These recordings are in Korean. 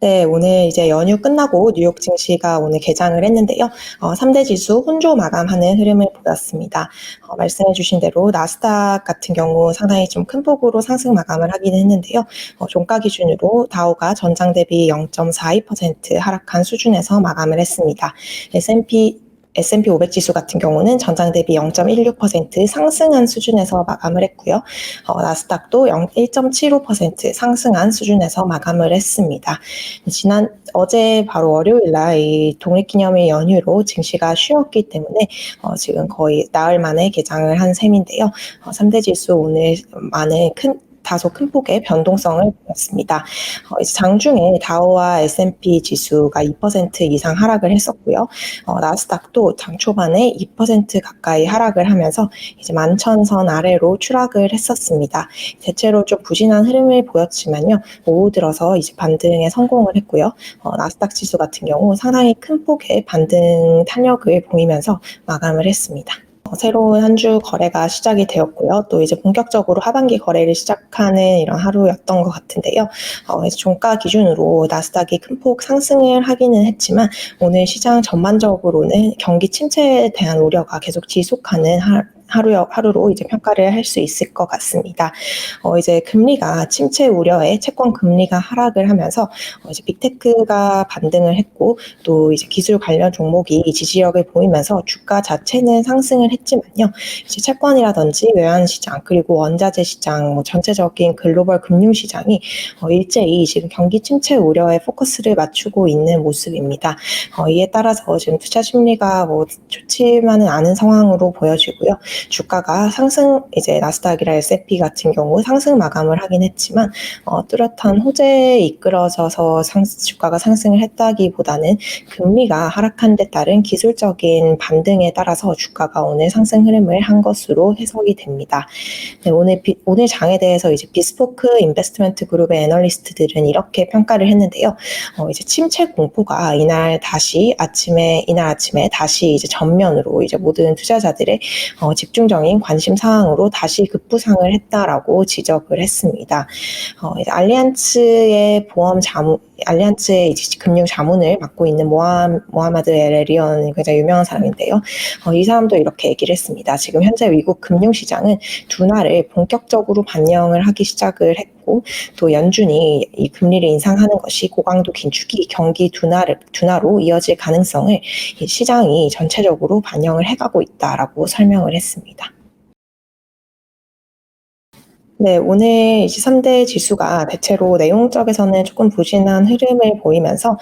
네, 오늘 이제 연휴 끝나고 뉴욕 증시가 오늘 개장을 했는데요. 3대 지수 혼조 마감하는 흐름을 보였습니다. 말씀해 주신 대로 나스닥 같은 경우 상당히 좀 큰 폭으로 상승 마감을 하긴 했는데요. 종가 기준으로 다우가 전장 대비 0.42% 하락한 수준에서 마감을 했습니다. S&P 500 지수 같은 경우는 전장 대비 0.16% 상승한 수준에서 마감을 했고요. 나스닥도 1.75% 상승한 수준에서 마감을 했습니다. 어제 바로 월요일 날 이 독립기념일 연휴로 증시가 쉬었기 때문에 지금 거의 나흘 만에 개장을 한 셈인데요. 3대 지수 오늘 다소 큰 폭의 변동성을 보였습니다. 이제 장중에 다우와 S&P 지수가 2% 이상 하락을 했었고요. 나스닥도 장 초반에 2% 가까이 하락을 하면서 이제 11,000선 아래로 추락을 했었습니다. 대체로 좀 부진한 흐름을 보였지만요. 오후 들어서 이제 반등에 성공을 했고요. 나스닥 지수 같은 경우 상당히 큰 폭의 반등 탄력을 보이면서 마감을 했습니다. 새로운 한 주 거래가 시작이 되었고요. 또 이제 본격적으로 하반기 거래를 시작하는 이런 하루였던 것 같은데요. 이제 종가 기준으로 나스닥이 큰 폭 상승을 하기는 했지만 오늘 시장 전반적으로는 경기 침체에 대한 우려가 계속 지속하는 하루로 이제 평가를 할 수 있을 것 같습니다. 이제 금리가 침체 우려에 채권 금리가 하락을 하면서 이제 빅테크가 반등을 했고 또 이제 기술 관련 종목이 지지력을 보이면서 주가 자체는 상승을 했지만요. 이제 채권이라든지 외환 시장 그리고 원자재 시장 뭐 전체적인 글로벌 금융 시장이 일제히 지금 경기 침체 우려에 포커스를 맞추고 있는 모습입니다. 이에 따라서 지금 투자 심리가 좋지만은 않은 상황으로 보여지고요. 주가가 이제 나스닥이나 S&P 같은 경우 상승 마감을 하긴 했지만 뚜렷한 호재에 이끌어져서 주가가 상승을 했다기보다는 금리가 하락한 데 따른 기술적인 반등에 따라서 주가가 오늘 상승 흐름을 한 것으로 해석이 됩니다. 네, 오늘 장에 대해서 이제 비스포크 인베스트먼트 그룹의 애널리스트들은 이렇게 평가를 했는데요. 이제 침체 공포가 이날 아침에 다시 이제 전면으로 이제 모든 투자자들의 집중적인 관심 사항으로 다시 급부상을 했다라고 지적을 했습니다. 이제 알리안츠의 이제 금융 자문을 맡고 있는 모하마드 엘에리언이 굉장히 유명한 사람인데요. 이 사람도 이렇게 얘기를 했습니다. 지금 현재 미국 금융시장은 둔화를 본격적으로 반영을 하기 시작을 했고 또 연준이 이 금리를 인상하는 것이 고강도 긴축이 경기 둔화로 이어질 가능성을 시장이 전체적으로 반영을 해가고 있다라고 설명을 했습니다. 네, 오늘 23대 지수가 대체로 내용적에서는 조금 부진한 흐름을 보이면서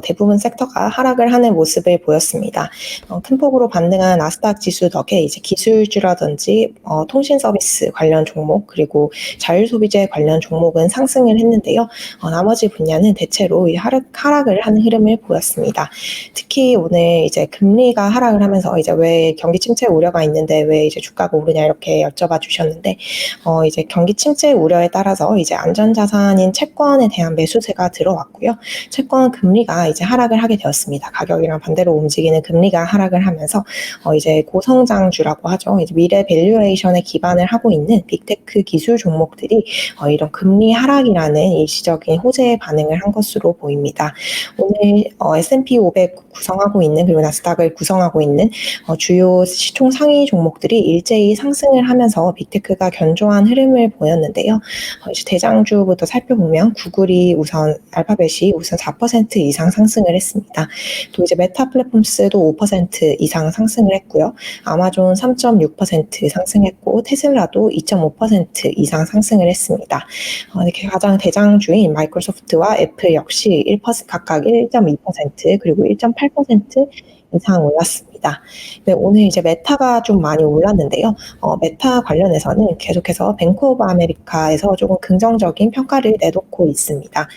대부분 섹터가 하락을 하는 모습을 보였습니다. 큰 폭으로 반등한 나스닥 지수 덕에 이제 기술주라든지 통신 서비스 관련 종목 그리고 자율소비재 관련 종목은 상승을 했는데요. 나머지 분야는 대체로 하락을 하는 흐름을 보였습니다. 특히 오늘 이제 금리가 하락을 하면서 이제 왜 경기 침체 우려가 있는데 왜 이제 주가가 오르냐 이렇게 여쭤봐 주셨는데 이제 경기 침체 우려에 따라서 이제 안전자산인 채권에 대한 매수세가 들어왔고요. 채권 금리가 이제 하락을 하게 되었습니다. 가격이랑 반대로 움직이는 금리가 하락을 하면서 이제 고성장주라고 하죠. 이제 미래 밸류에이션에 기반을 하고 있는 빅테크 기술 종목들이 이런 금리 하락이라는 일시적인 호재에 반응을 한 것으로 보입니다. 오늘 S&P 500 구성하고 있는 그리고 나스닥을 구성하고 있는 주요 시총 상위 종목들이 일제히 상승을 하면서 빅테크가 견조한 흐름을 보였는데요. 이제 대장주부터 살펴보면 알파벳이 우선 4% 이상 상승을 했습니다. 또 이제 메타 플랫폼스도 5% 이상 상승을 했고요. 아마존 3.6% 상승했고 테슬라도 2.5% 이상 상승을 했습니다. 가장 대장주인 마이크로소프트와 애플 역시 각각 1.2% 그리고 1.8% 이상 올랐습니다. 네, 오늘 이제 메타가 좀 많이 올랐는데요. 메타 관련해서는 계속해서 뱅크 오브 아메리카에서 조금 긍정적인 평가를 내놓고 있습니다.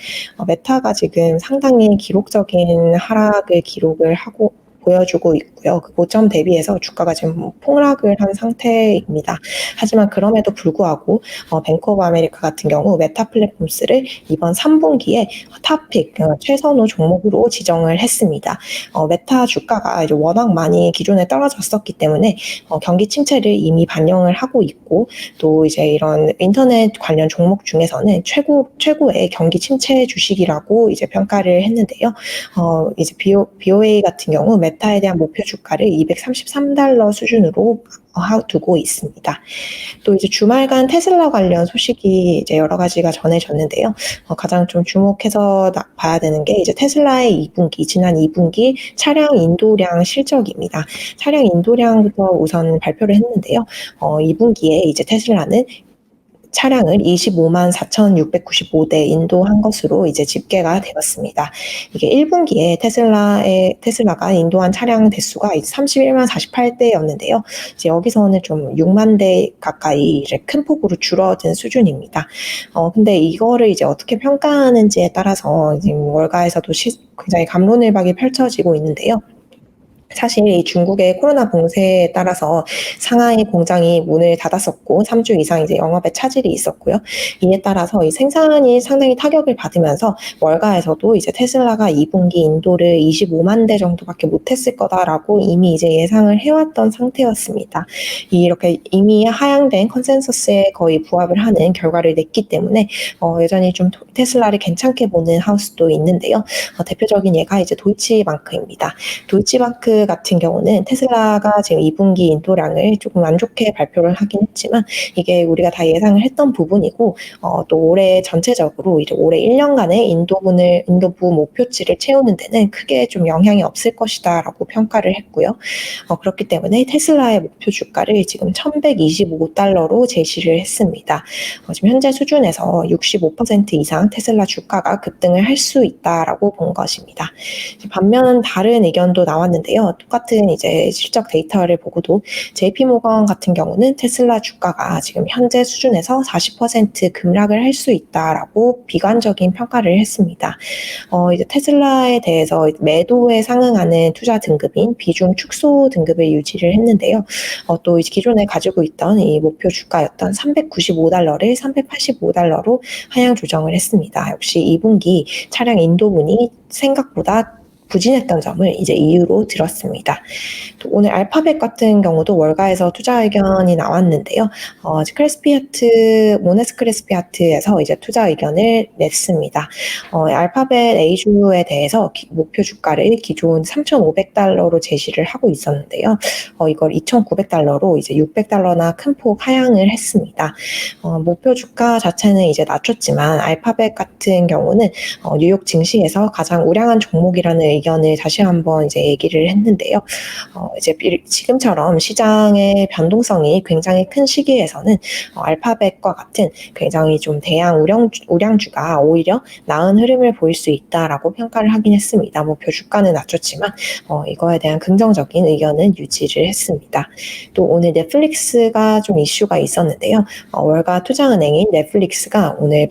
메타가 지금 상당히 기록적인 하락을 기록을 하고 보여주고 있고요. 그 고점 대비해서 주가가 지금 폭락을 한 상태입니다. 하지만 그럼에도 불구하고 뱅크 오브 아메리카 같은 경우 메타 플랫폼스를 이번 3분기에 탑픽 최선호 종목으로 지정을 했습니다. 메타 주가가 이제 워낙 많이 기존에 떨어졌었기 때문에 경기 침체를 이미 반영을 하고 있고, 또 이제 이런 인터넷 관련 종목 중에서는 최고의 경기 침체 주식이라고 이제 평가를 했는데요. 이제 BOA 같은 경우 메타에 대한 목표 주가를 $233 수준으로 두고 있습니다. 또 이제 주말간 테슬라 관련 소식이 이제 여러 가지가 전해졌는데요. 가장 좀 주목해서 봐야 되는 게 이제 테슬라의 지난 2분기 차량 인도량 실적입니다. 차량 인도량부터 우선 발표를 했는데요. 2분기에 이제 테슬라는 차량을 25만 4,695대 인도한 것으로 이제 집계가 되었습니다. 이게 1분기에 테슬라가 인도한 차량 대수가 31만 48대였는데요. 이제 여기서는 좀 6만 대 가까이 이제 큰 폭으로 줄어든 수준입니다. 근데 이거를 이제 어떻게 평가하는지에 따라서 지금 월가에서도 굉장히 갑론을박이 펼쳐지고 있는데요. 사실 이 중국의 코로나 봉쇄에 따라서 상하이 공장이 문을 닫았었고 3주 이상 이제 영업에 차질이 있었고요. 이에 따라서 이 생산이 상당히 타격을 받으면서 월가에서도 이제 테슬라가 2분기 인도를 25만 대 정도밖에 못했을 거다라고 이미 이제 예상을 해왔던 상태였습니다. 이렇게 이미 하향된 컨센서스에 거의 부합을 하는 결과를 냈기 때문에 여전히 좀 테슬라를 괜찮게 보는 하우스도 있는데요. 대표적인 예가 이제 도이치방크입니다. 도이치방크 같은 경우는 테슬라가 지금 2분기 인도량을 조금 안 좋게 발표를 하긴 했지만 이게 우리가 다 예상을 했던 부분이고, 또 올해 전체적으로 이제 올해 1년간의 인도부 목표치를 채우는 데는 크게 좀 영향이 없을 것이다라고 평가를 했고요. 그렇기 때문에 테슬라의 목표 주가를 지금 $1,125로 제시를 했습니다. 지금 현재 수준에서 65% 이상 테슬라 주가가 급등을 할 수 있다라고 본 것입니다. 반면 다른 의견도 나왔는데요. 똑같은 이제 실적 데이터를 보고도 JP모건 같은 경우는 테슬라 주가가 지금 현재 수준에서 40% 급락을 할 수 있다라고 비관적인 평가를 했습니다. 이제 테슬라에 대해서 매도에 상응하는 투자 등급인 비중 축소 등급을 유지를 했는데요. 또 이제 기존에 가지고 있던 이 목표 주가였던 $395를 $385로 하향 조정을 했습니다. 역시 2분기 차량 인도분이 생각보다 부진했던 점을 이제 이유로 들었습니다. 또 오늘 알파벳 같은 경우도 월가에서 투자 의견이 나왔는데요. 모네스 크레스피아트에서 이제 투자 의견을 냈습니다. 알파벳 A주에 대해서 목표 주가를 기존 $3,500로 제시를 하고 있었는데요. 이걸 $2,900로 이제 $600나 큰 폭 하향을 했습니다. 목표 주가 자체는 이제 낮췄지만 알파벳 같은 경우는 뉴욕 증시에서 가장 우량한 종목이라는 의견을 다시 한번 이제 얘기를 했는데요. 이제 지금처럼 시장의 변동성이 굉장히 큰 시기에서는 알파벳과 같은 굉장히 좀 대양 우량주가 오히려 나은 흐름을 보일 수 있다라고 평가를 하긴 했습니다. 목표 주가는 낮췄지만 이거에 대한 긍정적인 의견은 유지를 했습니다. 또 오늘 넷플릭스가 좀 이슈가 있었는데요. 월가 투자은행인 넷플릭스가 오늘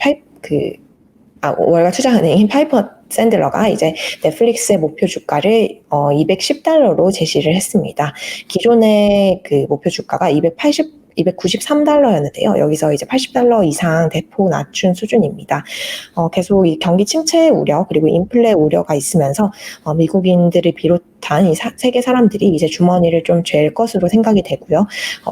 월가 투자은행인 파이퍼 샌들러가 이제 넷플릭스의 목표 주가를 $210로 제시를 했습니다. 기존의 그 목표 주가가 $293였는데요. 여기서 이제 $80 이상 대폭 낮춘 수준입니다. 계속 이 경기 침체 우려 그리고 인플레 우려가 있으면서 미국인들을 비롯한 이 세계 사람들이 이제 주머니를 좀 잴 것으로 생각이 되고요.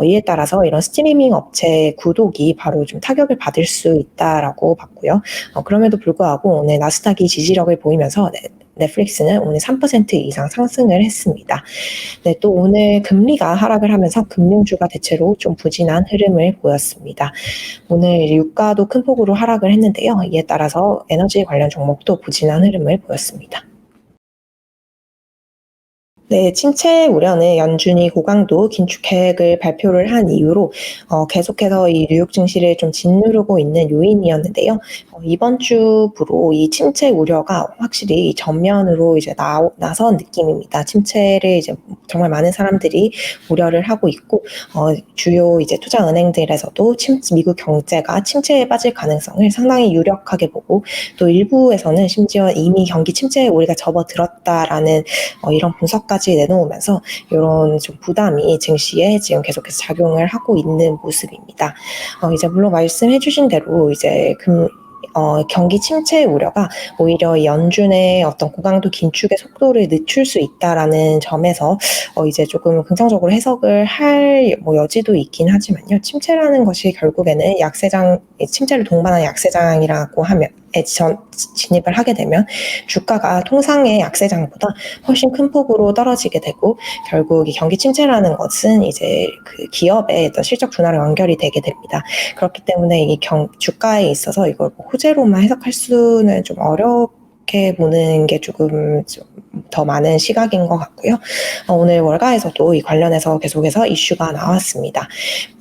이에 따라서 이런 스트리밍 업체 구독이 바로 좀 타격을 받을 수 있다라고 봤고요. 그럼에도 불구하고 오늘 나스닥이 지지력을 보이면서 넷플릭스는 오늘 3% 이상 상승을 했습니다. 네, 또 오늘 금리가 하락을 하면서 금융주가 대체로 좀 부진한 흐름을 보였습니다. 오늘 유가도 큰 폭으로 하락을 했는데요. 이에 따라서 에너지 관련 종목도 부진한 흐름을 보였습니다. 네, 침체 우려는 연준이 고강도 긴축 계획을 발표를 한 이후로 계속해서 이 뉴욕 증시를 좀 짓누르고 있는 요인이었는데요. 이번 주부로 이 침체 우려가 확실히 전면으로 이제 나선 느낌입니다. 침체를 이제 정말 많은 사람들이 우려를 하고 있고, 주요 이제 투자 은행들에서도 미국 경제가 침체에 빠질 가능성을 상당히 유력하게 보고, 또 일부에서는 심지어 이미 경기 침체에 우리가 접어들었다라는 이런 분석까지 수치까지 내놓으면서 이런 좀 부담이 증시에 지금 계속해서 작용을 하고 있는 모습입니다. 이제 물론 말씀해주신 대로 이제 경기 침체 우려가 오히려 연준의 어떤 고강도 긴축의 속도를 늦출 수 있다라는 점에서 이제 조금 긍정적으로 해석을 할 여지도 있긴 하지만요. 침체라는 것이 결국에는 침체를 동반한 약세장이라고 하면 진입을 하게 되면 주가가 통상의 약세장보다 훨씬 큰 폭으로 떨어지게 되고 결국 이 경기 침체라는 것은 이제 그 기업의 어떤 실적 둔화로 연결이 되게 됩니다. 그렇기 때문에 이 주가에 있어서 이걸 호재로만 해석할 수는 좀 어렵게 보는 게 조금 좀 더 많은 시각인 것 같고요. 오늘 월가에서도 이 관련해서 계속해서 이슈가 나왔습니다.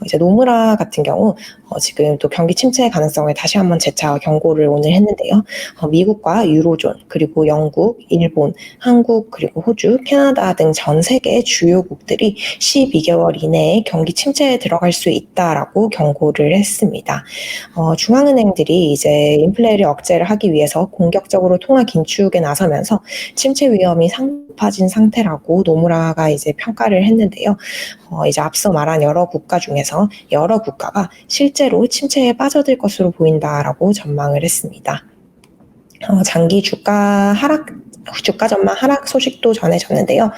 이제 노무라 같은 경우 지금 또 경기 침체 가능성을 다시 한번 재차 경고를 오늘 했는데요. 미국과 유로존 그리고 영국, 일본, 한국 그리고 호주, 캐나다 등 전 세계 주요국들이 12개월 이내에 경기 침체에 들어갈 수 있다라고 경고를 했습니다. 중앙은행들이 이제 인플레를 억제를 하기 위해서 공격적으로 통화 긴축에 나서면서 침체 위험이 높아진 상태라고 노무라가 이제 평가를 했는데요. 이제 앞서 말한 여러 국가 중에서 여러 국가가 실제로 침체에 빠져들 것으로 보인다라고 전망을 했습니다. 장기 주가 전망 하락 소식도 전해졌는데요.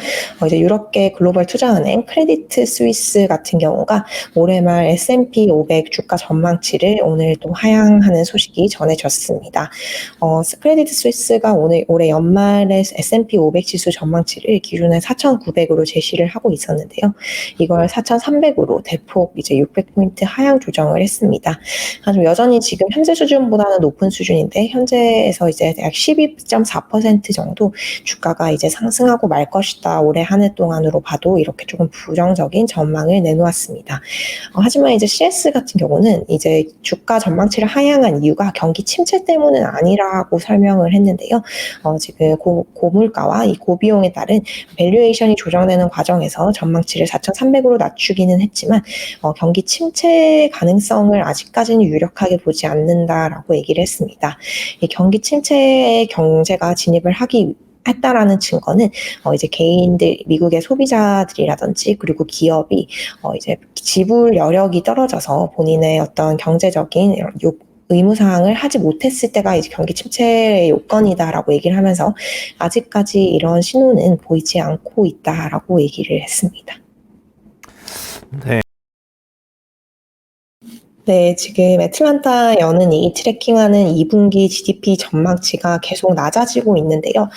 이제 유럽계 글로벌 투자은행 크레디트 스위스 같은 경우가 올해 말 S&P 500 주가 전망치를 오늘 또 하향하는 소식이 전해졌습니다. 크레디트 스위스가 올해 연말에 S&P 500 지수 전망치를 기준에 4,900으로 제시를 하고 있었는데요. 이걸 4,300으로 대폭 이제 600포인트 하향 조정을 했습니다. 하지만 여전히 지금 현재 수준보다는 높은 수준인데 현재에서 이제 약 12.4% 정도 주가가 이제 상승하고 말 것이다. 올해 한 해 동안으로 봐도 이렇게 조금 부정적인 전망을 내놓았습니다. 하지만 이제 CS 같은 경우는 이제 주가 전망치를 하향한 이유가 경기 침체 때문은 아니라고 설명을 했는데요. 지금 고물가와 이 고비용에 따른 밸류에이션이 조정되는 과정에서 전망치를 4,300으로 낮추기는 했지만 경기 침체 가능성을 아직까지는 유력하게 보지 않는다라고 얘기를 했습니다. 이 경기 침체의 경제가 진입을 했다라는 증거는 이제 개인들, 미국의 소비자들이라든지 그리고 기업이 이제 지불 여력이 떨어져서 본인의 어떤 경제적인 이런 의무사항을 하지 못했을 때가 이제 경기 침체의 요건이다라고 얘기를 하면서 아직까지 이런 신호는 보이지 않고 있다라고 얘기를 했습니다. 네. 네, 지금 애틀란타 연은이 트래킹하는 2분기 GDP 전망치가 계속 낮아지고 있는데요.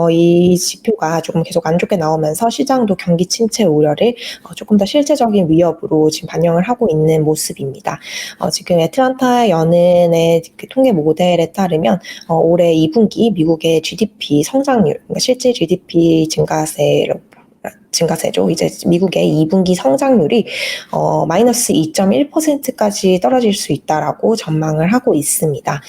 이 지표가 조금 계속 안 좋게 나오면서 시장도 경기 침체 우려를 조금 더 실제적인 위협으로 지금 반영을 하고 있는 모습입니다. 지금 애틀란타 연은의 그 통계 모델에 따르면 올해 2분기 미국의 GDP 성장률, 그러니까 실질 GDP 증가세죠. 이제 미국의 2분기 성장률이 마이너스 2.1%까지 떨어질 수 있다라고 전망을 하고 있습니다.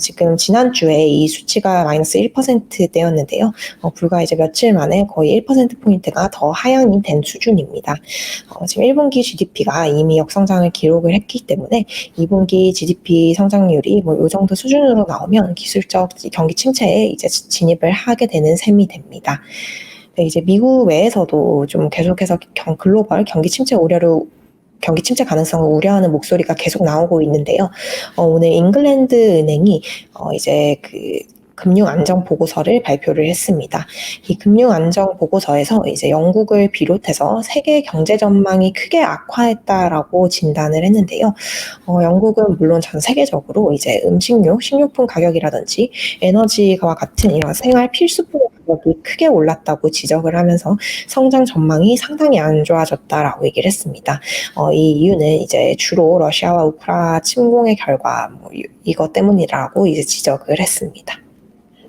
지금 지난주에 이 수치가 마이너스 1%대였는데요. 불과 이제 며칠 만에 거의 1%포인트가 더 하향이 된 수준입니다. 지금 1분기 GDP가 이미 역성장을 기록을 했기 때문에 2분기 GDP 성장률이 이 정도 수준으로 나오면 기술적 경기 침체에 이제 진입을 하게 되는 셈이 됩니다. 이제 미국 외에서도 좀 계속해서 글로벌 경기 침체 가능성을 우려하는 목소리가 계속 나오고 있는데요. 오늘 잉글랜드 은행이 이제 그 금융 안정 보고서를 발표를 했습니다. 이 금융 안정 보고서에서 이제 영국을 비롯해서 세계 경제 전망이 크게 악화했다라고 진단을 했는데요. 영국은 물론 전 세계적으로 이제 식료품 가격이라든지 에너지와 같은 이런 생활 필수품 가격이 크게 올랐다고 지적을 하면서 성장 전망이 상당히 안 좋아졌다라고 얘기를 했습니다. 이 이유는 이제 주로 러시아와 우크라이나 침공의 결과 이것 때문이라고 이제 지적을 했습니다.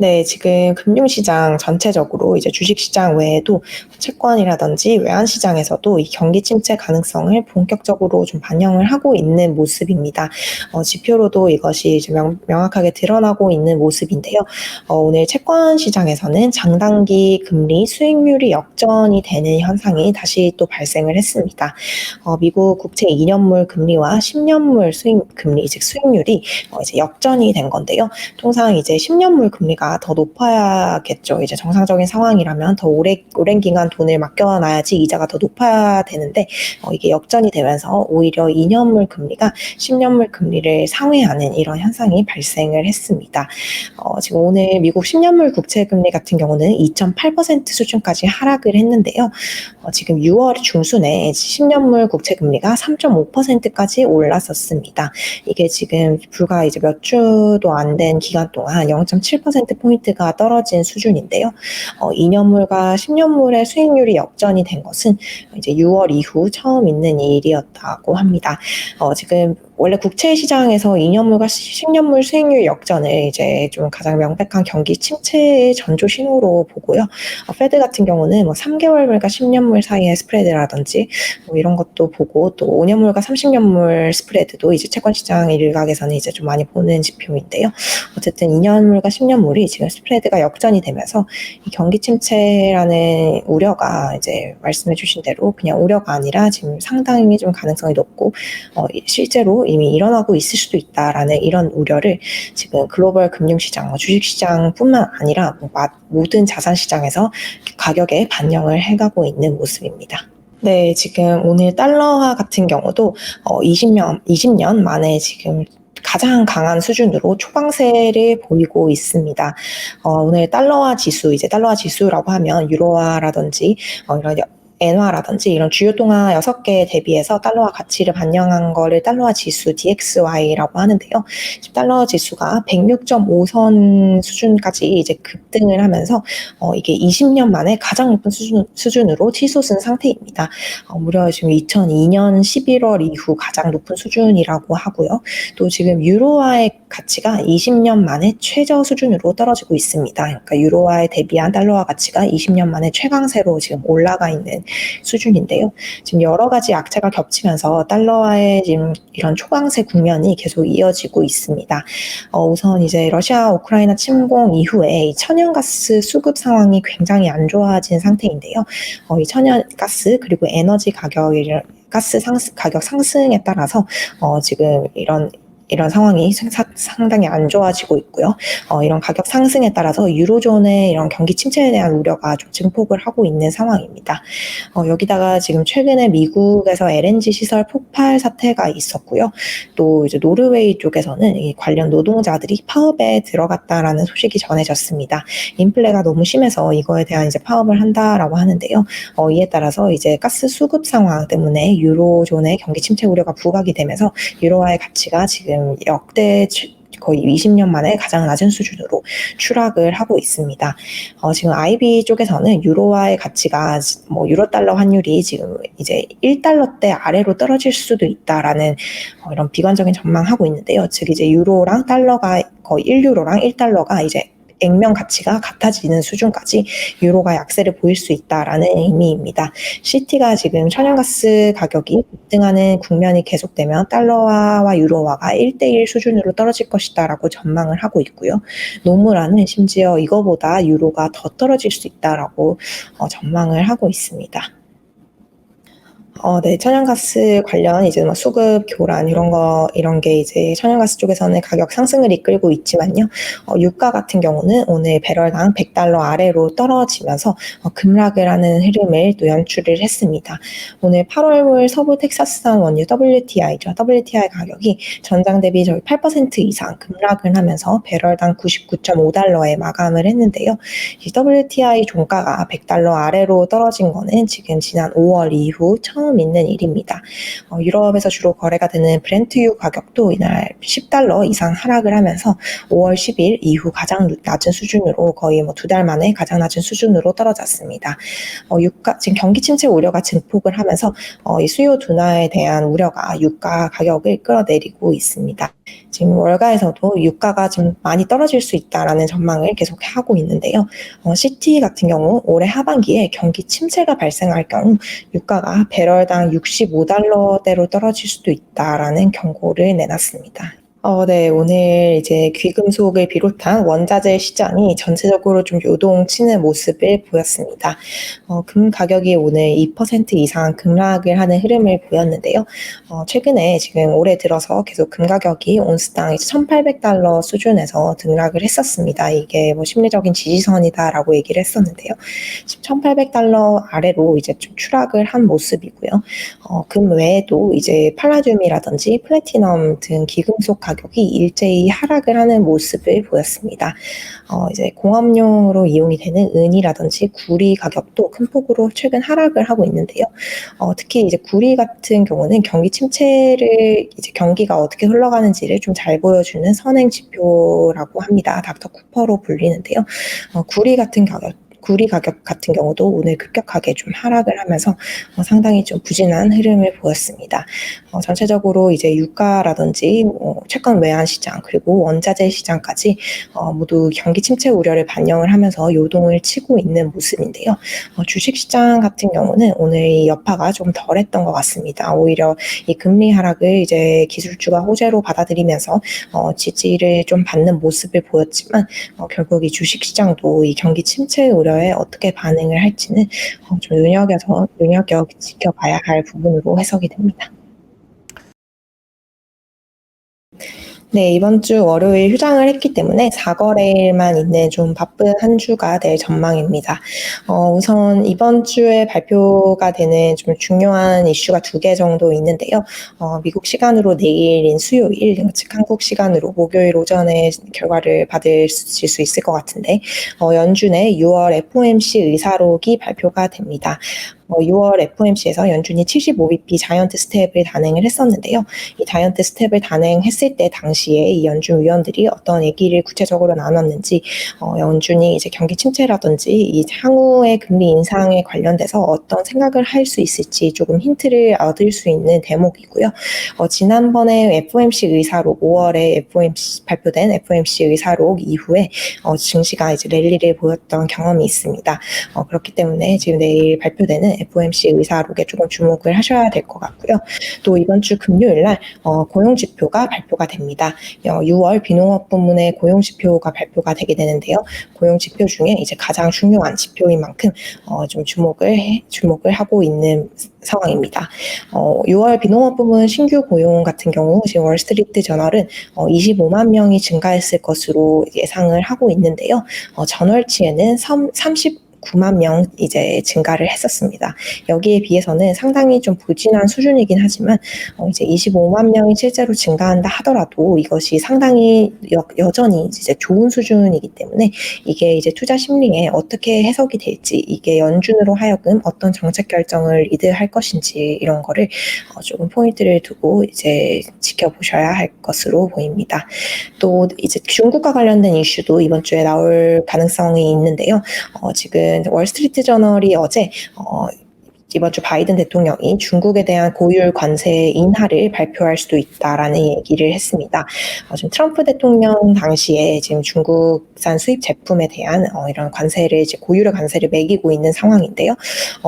네, 지금 금융시장 전체적으로 이제 주식시장 외에도 채권이라든지 외환시장에서도 이 경기 침체 가능성을 본격적으로 좀 반영을 하고 있는 모습입니다. 지표로도 이것이 이제 명확하게 드러나고 있는 모습인데요. 오늘 채권 시장에서는 장단기 금리 수익률이 역전이 되는 현상이 다시 또 발생을 했습니다. 미국 국채 2년물 금리와 10년물 금리, 즉 수익률이 이제 역전이 된 건데요. 통상 이제 10년물 금리가 이자가 더 높아야겠죠. 이제 정상적인 상황이라면 더 오랜 기간 돈을 맡겨놔야지 이자가 더 높아야 되는데 이게 역전이 되면서 오히려 2년물 금리가 10년물 금리를 상회하는 이런 현상이 발생을 했습니다. 지금 오늘 미국 10년물 국채 금리 같은 경우는 2.8% 수준까지 하락을 했는데요. 지금 6월 중순에 10년물 국채 금리가 3.5%까지 올랐었습니다. 이게 지금 불과 이제 몇 주도 안 된 기간 동안 0.7%포인트가 떨어진 수준인데요. 2년물과 10년물의 수익률이 역전이 된 것은 이제 6월 이후 처음 있는 일이었다고 합니다. 지금 원래 국채 시장에서 2년물과 10년물 수익률 역전을 이제 좀 가장 명백한 경기 침체의 전조 신호로 보고요. 페드 같은 경우는 3개월물과 10년물 사이의 스프레드라든지 이런 것도 보고, 또 5년물과 30년물 스프레드도 이제 채권 시장 일각에서는 이제 좀 많이 보는 지표인데요. 어쨌든 2년물과 10년물이 지금 스프레드가 역전이 되면서 이 경기 침체라는 우려가 이제 말씀해 주신 대로 그냥 우려가 아니라 지금 상당히 좀 가능성이 높고 실제로 이미 일어나고 있을 수도 있다라는 이런 우려를 지금 글로벌 금융시장, 주식시장뿐만 아니라 모든 자산시장에서 가격에 반영을 해가고 있는 모습입니다. 네, 지금 오늘 달러화 같은 경우도 20년 만에 지금 가장 강한 수준으로 초강세를 보이고 있습니다. 오늘 달러화 지수, 이제 달러화 지수라고 하면 유로화라든지 이런 엔화라든지 이런 주요 동화 6개 대비해서 달러화 가치를 반영한 거를 달러화 지수 DXY라고 하는데요. 달러 지수가 106.5선 수준까지 이제 급등을 하면서 이게 20년 만에 가장 높은 수준으로 치솟은 상태입니다. 무려 지금 2002년 11월 이후 가장 높은 수준이라고 하고요. 또 지금 유로화의 가치가 20년 만에 최저 수준으로 떨어지고 있습니다. 그러니까 유로화에 대비한 달러화 가치가 20년 만에 최강세로 지금 올라가 있는 수준인데요. 지금 여러 가지 악재가 겹치면서 달러화의 지금 이런 초강세 국면이 계속 이어지고 있습니다. 우선 이제 러시아 우크라이나 침공 이후에 천연가스 수급 상황이 굉장히 안 좋아진 상태인데요. 이 천연가스 그리고 에너지 가격 상승에 따라서 지금 이런 상황이 상당히 안 좋아지고 있고요. 이런 가격 상승에 따라서 유로존의 이런 경기 침체에 대한 우려가 좀 증폭을 하고 있는 상황입니다. 여기다가 지금 최근에 미국에서 LNG 시설 폭발 사태가 있었고요. 또 이제 노르웨이 쪽에서는 이 관련 노동자들이 파업에 들어갔다라는 소식이 전해졌습니다. 인플레가 너무 심해서 이거에 대한 이제 파업을 한다라고 하는데요. 이에 따라서 이제 가스 수급 상황 때문에 유로존의 경기 침체 우려가 부각이 되면서 유로화의 가치가 지금 역대 거의 20년 만에 가장 낮은 수준으로 추락을 하고 있습니다. 지금 IB 쪽에서는 유로화의 가치가 유로 달러 환율이 지금 이제 1달러대 아래로 떨어질 수도 있다라는 이런 비관적인 전망하고 있는데요. 즉 이제 유로랑 달러가 거의 1유로랑 1달러가 이제 액면 가치가 같아지는 수준까지 유로가 약세를 보일 수 있다라는 의미입니다. 시티가 지금 천연가스 가격이 급등하는 국면이 계속되면 달러화와 유로화가 1대1 수준으로 떨어질 것이다라고 전망을 하고 있고요. 노무라는 심지어 이거보다 유로가 더 떨어질 수 있다라고 전망을 하고 있습니다. 네, 천연가스 관련 이제 수급 교란 이런 게 이제 천연가스 쪽에서는 가격 상승을 이끌고 있지만요. 유가 같은 경우는 오늘 배럴당 $100 아래로 떨어지면서 급락을 하는 흐름을 또 연출을 했습니다. 오늘 8월물 서부 텍사스산 원유 WTI죠. WTI 가격이 전장 대비 8% 이상 급락을 하면서 배럴당 $99.5에 마감을 했는데요. 이 WTI 종가가 $100 아래로 떨어진 거는 지금 지난 5월 이후 처음 있는 일입니다. 유럽에서 주로 거래가 되는 브렌트유 가격도 이날 $10 이상 하락을 하면서 5월 10일 이후 가장 낮은 수준으로 거의 2달 만에 가장 낮은 수준으로 떨어졌습니다. 지금 경기 침체 우려가 증폭을 하면서 이 수요 둔화에 대한 우려가 유가 가격을 끌어내리고 있습니다. 지금 월가에서도 유가가 좀 많이 떨어질 수 있다라는 전망을 계속 하고 있는데요. 시티 같은 경우 올해 하반기에 경기 침체가 발생할 경우 유가가 배럴당 $65대로 떨어질 수도 있다라는 경고를 내놨습니다. 네. 오늘 이제 귀금속을 비롯한 원자재 시장이 전체적으로 좀 요동치는 모습을 보였습니다. 금 가격이 오늘 2% 이상 급락을 하는 흐름을 보였는데요. 최근에 지금 올해 들어서 계속 금 가격이 온스당 이제 $1,800 수준에서 등락을 했었습니다. 이게 뭐 심리적인 지지선이다라고 얘기를 했었는데요. 지금 $1,800 아래로 이제 좀 추락을 한 모습이고요. 금 외에도 이제 팔라듐이라든지 플래티넘 등 귀금속 가격이 일제히 하락을 하는 모습을 보였습니다. 이제 공업용으로 이용이 되는 은이라든지 구리 가격도 큰 폭으로 최근 하락을 하고 있는데요. 특히 이제 구리 같은 경우는 경기 침체를 이제 경기가 어떻게 흘러가는지를 좀 잘 보여주는 선행 지표라고 합니다. 닥터 쿠퍼로 불리는데요. 구리 가격 같은 경우도 오늘 급격하게 좀 하락을 하면서 상당히 좀 부진한 흐름을 보였습니다. 전체적으로 이제 유가라든지 채권 외환 시장 그리고 원자재 시장까지 모두 경기 침체 우려를 반영을 하면서 요동을 치고 있는 모습인데요. 주식 시장 같은 경우는 오늘 이 여파가 좀 덜했던 것 같습니다. 오히려 이 금리 하락을 이제 기술주가 호재로 받아들이면서 지지를 좀 받는 모습을 보였지만 결국 이 주식 시장도 이 경기 침체 우려에 어떻게 반응을 할지는 좀 눈여겨 지켜봐야 할 부분으로 해석이 됩니다. 네, 이번 주 월요일 휴장을 했기 때문에 4거래일만 있는 좀 바쁜 한 주가 될 전망입니다. 우선 이번 주에 발표가 되는 좀 중요한 이슈가 2개 정도 있는데요. 미국 시간으로 내일인 수요일, 즉 한국 시간으로 목요일 오전에 결과를 받으실 수 있을 것 같은데, 연준의 6월 FOMC 의사록이 발표가 됩니다. 6월 FOMC에서 연준이 75bp 자이언트 스텝을 단행을 했었는데요. 이 자이언트 스텝을 단행했을 때 당시에 이 연준 위원들이 어떤 얘기를 구체적으로 나눴는지, 연준이 이제 경기 침체라든지 이 향후의 금리 인상에 관련돼서 어떤 생각을 할 수 있을지 조금 힌트를 얻을 수 있는 대목이고요. 지난번에 FOMC 의사록 5월에 발표된 FOMC 의사록 이후에 증시가 이제 랠리를 보였던 경험이 있습니다. 그렇기 때문에 지금 내일 발표되는 FOMC 의사록에 조금 주목을 하셔야 될 것 같고요. 또 이번 주 금요일 날 고용 지표가 발표가 됩니다. 6월 비농업 부문의 고용 지표가 발표가 되게 되는데요. 고용 지표 중에 이제 가장 중요한 지표인 만큼 좀 주목을 하고 있는 상황입니다. 6월 비농업 부문 신규 고용 같은 경우 지금 월스트리트 저널은 25만 명이 증가했을 것으로 예상을 하고 있는데요. 전월치에는 39만 명 이제 증가를 했었습니다. 여기에 비해서는 상당히 좀 부진한 수준이긴 하지만 이제 25만 명이 실제로 증가한다 하더라도 이것이 상당히 여전히 이제 좋은 수준이기 때문에 이게 이제 투자 심리에 어떻게 해석이 될지, 이게 연준으로 하여금 어떤 정책 결정을 리드할 것인지 이런 거를 조금 포인트를 두고 이제 지켜보셔야 할 것으로 보입니다. 또 이제 중국과 관련된 이슈도 이번 주에 나올 가능성이 있는데요. 지금 월스트리트 저널이 어제 이번 주 바이든 대통령이 중국에 대한 고율 관세 인하를 발표할 수도 있다라는 얘기를 했습니다. 지금 트럼프 대통령 당시에 지금 중국산 수입 제품에 대한 이런 관세를 이제 고율의 관세를 매기고 있는 상황인데요.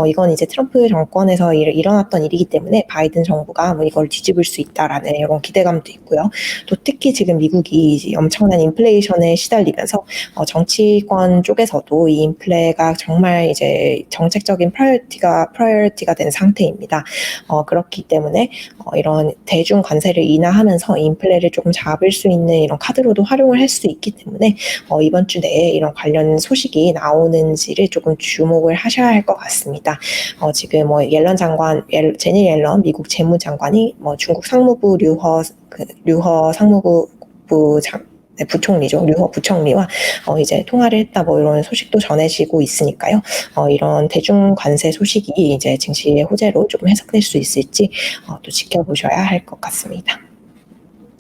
이건 이제 트럼프 정권에서 일어났던 일이기 때문에 바이든 정부가 뭐 이걸 뒤집을 수 있다라는 이런 기대감도 있고요. 또 특히 지금 미국이 이제 엄청난 인플레이션에 시달리면서 정치권 쪽에서도 이 인플레가 정말 이제 정책적인 프라이어티가 된 상태입니다. 그렇기 때문에 이런 대중 관세를 인하하면서 인플레를 조금 잡을 수 있는 이런 카드로도 활용을 할 수 있기 때문에 이번 주 내에 이런 관련 소식이 나오는지를 조금 주목을 하셔야 할 것 같습니다. 지금 제니 옐런 미국 재무장관이 중국 상무부 류허 상무부 부총리죠. 류허 부총리와 이제 통화를 했다 이런 소식도 전해지고 있으니까요. 이런 대중 관세 소식이 이제 증시의 호재로 조금 해석될 수 있을지 또 지켜보셔야 할 것 같습니다.